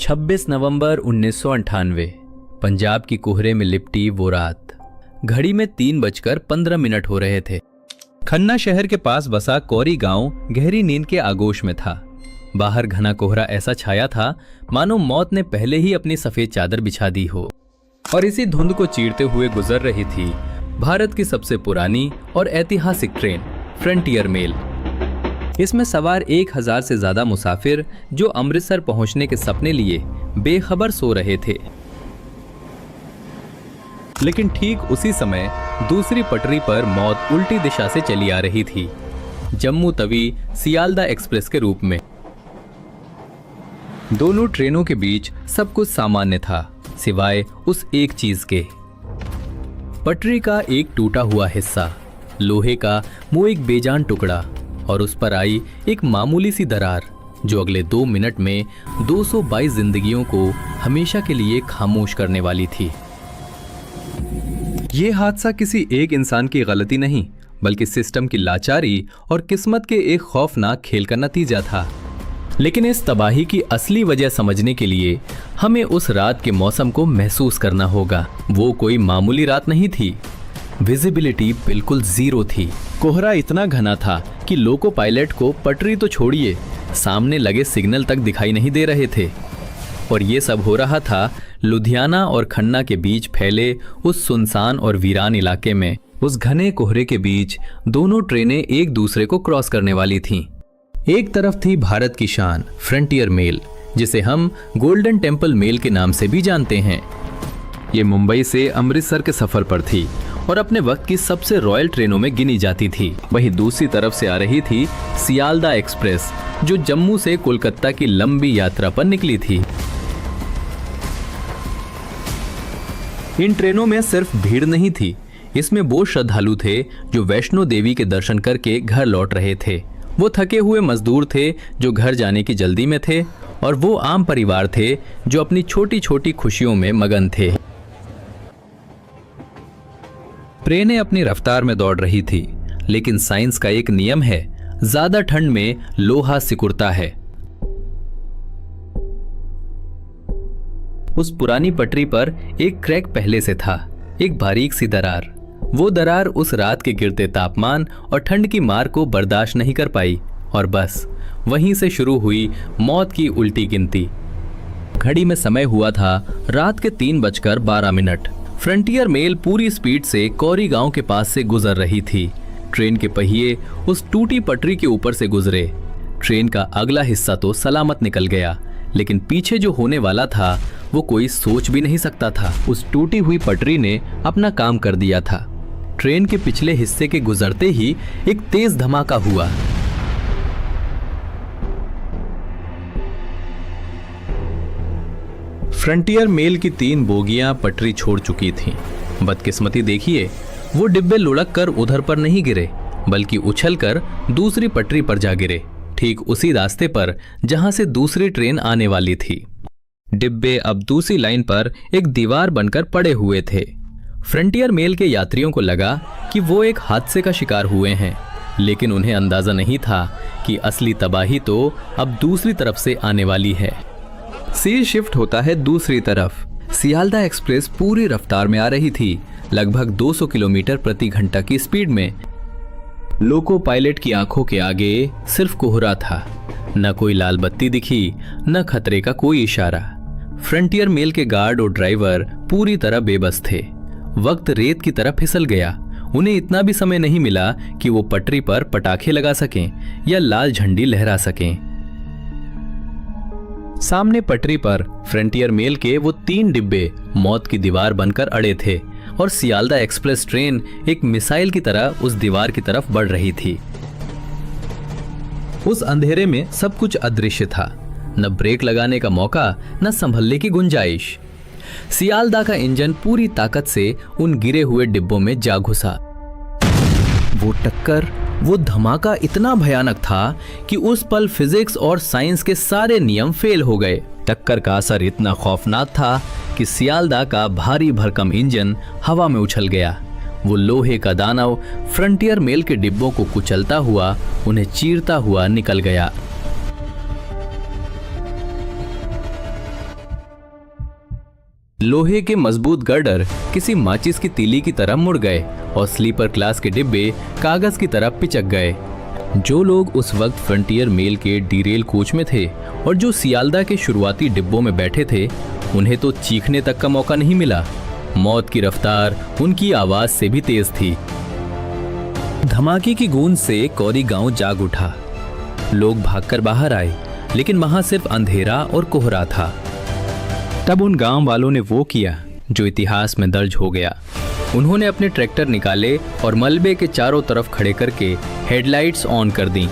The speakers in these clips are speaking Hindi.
26 नवंबर 1998 पंजाब की कोहरे में लिपटी वो रात। घड़ी में 3:15 हो रहे थे। खन्ना शहर के पास बसा कौरी गांव गहरी नींद के आगोश में था। बाहर घना कोहरा ऐसा छाया था मानो मौत ने पहले ही अपनी सफेद चादर बिछा दी हो। और इसी धुंध को चीरते हुए गुजर रही थी भारत की सबसे पुरानी और ऐतिहासिक ट्रेन फ्रंटियर मेल। इसमें सवार 1000 से ज्यादा मुसाफिर जो अमृतसर पहुंचने के सपने लिए बेखबर सो रहे थे। लेकिन ठीक उसी समय दूसरी पटरी पर मौत उल्टी दिशा से चली आ रही थी, जम्मू तवी सियालदा एक्सप्रेस के रूप में। दोनों ट्रेनों के बीच सब कुछ सामान्य था सिवाय उस एक चीज के। पटरी का एक टूटा हुआ हिस्सा, लोहे का वो एक बेजान टुकड़ा और उस पर आई एक मामूली सी दरार जो अगले 2 मिनट में 222 जिंदगियों को हमेशा के लिए खामोश करने वाली थी। यह हादसा किसी एक इंसान की गलती नहीं बल्कि सिस्टम की लाचारी और किस्मत के एक खौफनाक खेल का नतीजा था। लेकिन इस तबाही की असली वजह समझने के लिए हमें उस रात के मौसम को महसूस करना होगा। वो कोई मामूली रात नहीं थी। विजिबिलिटी बिल्कुल जीरो थी। कोहरा इतना घना था कि लोको पायलट को पटरी तो छोड़िए, सामने लगे सिग्नल तक दिखाई नहीं दे रहे थे। और ये सब हो रहा था लुधियाना और खन्ना के बीच फैले उस सुनसान और वीरान इलाके में। उस घने कोहरे के बीच दोनों ट्रेनें एक दूसरे को क्रॉस करने वाली थीं। एक तरफ थी भारत की शान फ्रंटियर मेल, जिसे हम गोल्डन टेम्पल मेल के नाम से भी जानते हैं। ये मुंबई से अमृतसर के सफर पर थी और अपने वक्त की सबसे रॉयल ट्रेनों में गिनी जाती थी। वहीं दूसरी तरफ से आ रही थी सियालदा एक्सप्रेस, जो जम्मू से कोलकाता की लंबी यात्रा पर निकली थी। इन ट्रेनों में सिर्फ भीड़ नहीं थी, इसमें वो श्रद्धालु थे जो वैष्णो देवी के दर्शन करके घर लौट रहे थे। वो थके हुए मजदूर थे जो घर जाने की जल्दी में थे, और वो आम परिवार थे जो अपनी छोटी छोटी खुशियों में मगन थे। ट्रेनें अपनी रफ्तार में दौड़ रही थी, लेकिन साइंस का एक नियम है, ज्यादा ठंड में लोहा सिकुड़ता है। उस पुरानी पटरी पर एक क्रैक पहले से था, एक बारीक सी दरार। वो दरार उस रात के गिरते तापमान और ठंड की मार को बर्दाश्त नहीं कर पाई, और बस वहीं से शुरू हुई मौत की उल्टी गिनती। घड़ी में समय हुआ था रात के 3:12। फ्रंटियर मेल पूरी स्पीड से कौरी गांव के पास से गुजर रही थी। ट्रेन के पहिए उस टूटी पटरी के ऊपर से गुजरे। ट्रेन का अगला हिस्सा तो सलामत निकल गया, लेकिन पीछे जो होने वाला था वो कोई सोच भी नहीं सकता था। उस टूटी हुई पटरी ने अपना काम कर दिया था। ट्रेन के पिछले हिस्से के गुजरते ही एक तेज धमाका हुआ। फ्रंटियर मेल की 3 बोगियां पटरी छोड़ चुकी थीं। बदकिस्मती देखिए, वो डिब्बे लुढ़क कर उधर पर नहीं गिरे, बल्कि उछलकर दूसरी पटरी पर जा गिरे, ठीक उसी रास्ते पर जहां से दूसरी ट्रेन आने वाली थी। डिब्बे अब दूसरी लाइन पर एक दीवार बनकर पड़े हुए थे। फ्रंटियर मेल के यात्रियों को लगा कि वो एक हादसे का शिकार हुए हैं, लेकिन उन्हें अंदाजा नहीं था कि असली तबाही तो अब दूसरी तरफ से आने वाली है। सीर शिफ्ट होता है दूसरी तरफ। सियालदा एक्सप्रेस पूरी रफ्तार में आ रही थी, लगभग 200 किलोमीटर प्रति घंटा की स्पीड में। लोको पायलट की आंखों के आगे सिर्फ कोहरा था, न कोई लाल बत्ती दिखी, न खतरे का कोई इशारा। फ्रंटियर मेल के गार्ड और ड्राइवर पूरी तरह बेबस थे। वक्त रेत की तरह फिसल गया। उन्हें इतना भी समय नहीं मिला कि वो पटरी पर पटाखे लगा सकें या लाल झंडी लहरा सकें। सामने पटरी पर फ्रंटियर मेल के वो 3 डिब्बे मौत की दीवार बनकर अड़े थे, और सियालदा एक्सप्रेस ट्रेन एक मिसाइल की तरह उस दीवार की तरफ बढ़ रही थी। उस अंधेरे में सब कुछ अदृश्य था, न ब्रेक लगाने का मौका, न संभलने की गुंजाइश। सियालदा का इंजन पूरी ताकत से उन गिरे हुए डिब्बों में जा घुसा। वो टक्कर, वो धमाका इतना भयानक था कि उस पल फिजिक्स और साइंस के सारे नियम फेल हो गए। टक्कर का असर इतना खौफनाक था कि सियालदा का भारी भरकम इंजन हवा में उछल गया। वो लोहे का दानव फ्रंटियर मेल के डिब्बों को कुचलता हुआ, उन्हें चीरता हुआ निकल गया। लोहे के मजबूत गर्डर किसी माचिस की तीली की तरह मुड़ गए और स्लीपर क्लास के डिब्बे कागज की तरह पिचक गए। जो लोग उस वक्त फ्रंटियर मेल के डीरेल कोच में थे और जो सियालदा के शुरुआती डिब्बों में बैठे थे, उन्हें तो चीखने तक का मौका नहीं मिला। मौत की रफ्तार उनकी आवाज से भी तेज थी। धमाके की गूंज से कौरी गांव जाग उठा। लोग भागकर बाहर आए, लेकिन वहां सिर्फ अंधेरा और कोहरा था। तब उन गांव वालों ने वो किया जो इतिहास में दर्ज हो गया। उन्होंने अपने ट्रैक्टर निकाले और मलबे के चारों तरफ खड़े करके हेडलाइट्स ऑन कर दी।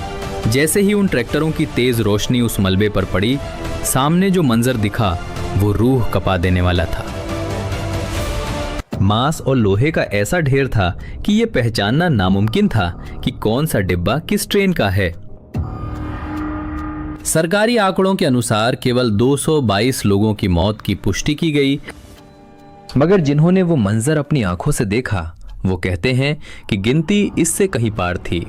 जैसे ही उन ट्रैक्टरों की तेज रोशनी उस मलबे पर पड़ी, सामने जो मंजर दिखा वो रूह कपा देने वाला था। मांस और लोहे का ऐसा ढेर था कि ये पहचानना नामुमकिन था कि कौन सा डिब्बा किस ट्रेन का है। सरकारी आंकड़ों के अनुसार केवल 222 लोगों की मौत की पुष्टि की गई, मगर जिन्होंने वो मंजर अपनी आंखों से देखा वो कहते हैं कि गिनती इससे कहीं पार थी।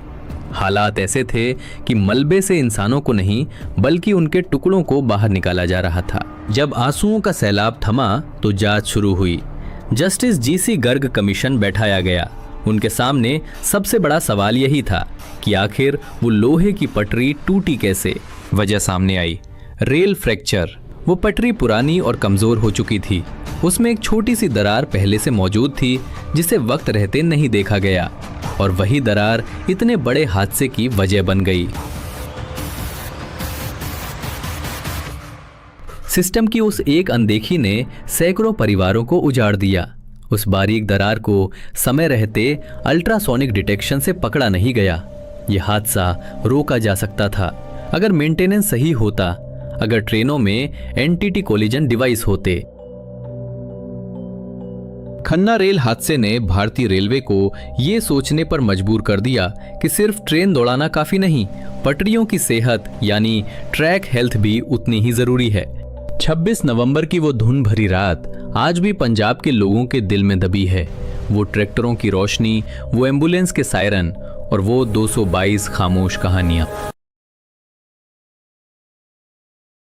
हालात ऐसे थे कि मलबे से इंसानों को नहीं बल्कि उनके टुकड़ों को बाहर निकाला जा रहा था। जब आंसुओं का सैलाब थमा तो जांच शुरू हुई। जस्टिस जीसी गर्ग कमीशन बैठाया गया। उनके सामने सबसे बड़ा सवाल यही था कि आखिर वो लोहे की पटरी टूटी कैसे। वजह सामने आई, रेल फ्रैक्चर। वो पटरी पुरानी और कमजोर हो चुकी थी। उसमें एक छोटी सी दरार पहले से मौजूद थी जिसे वक्त रहते नहीं देखा गया, और वही दरार इतने बड़े हादसे की वजह बन गई। सिस्टम की उस एक अनदेखी ने सैकड़ों परिवारों को उजाड़ दिया। उस बारीक दरार को समय रहते अल्ट्रासोनिक डिटेक्शन से पकड़ा नहीं गया। यह हादसा रोका जा सकता था अगर मेंटेनेंस सही होता, अगर ट्रेनों में एंटी कोलिजन डिवाइस होते। खन्ना रेल हादसे ने भारतीय रेलवे को ये सोचने पर मजबूर कर दिया कि सिर्फ ट्रेन दौड़ाना काफी नहीं, पटरियों की सेहत यानी ट्रैक हेल्थ भी उतनी ही जरूरी है। 26 नवंबर की वो धुन भरी रात आज भी पंजाब के लोगों के दिल में दबी है। वो ट्रैक्टरों की रोशनी, वो एम्बुलेंस के सायरन और वो 222 खामोश कहानियां।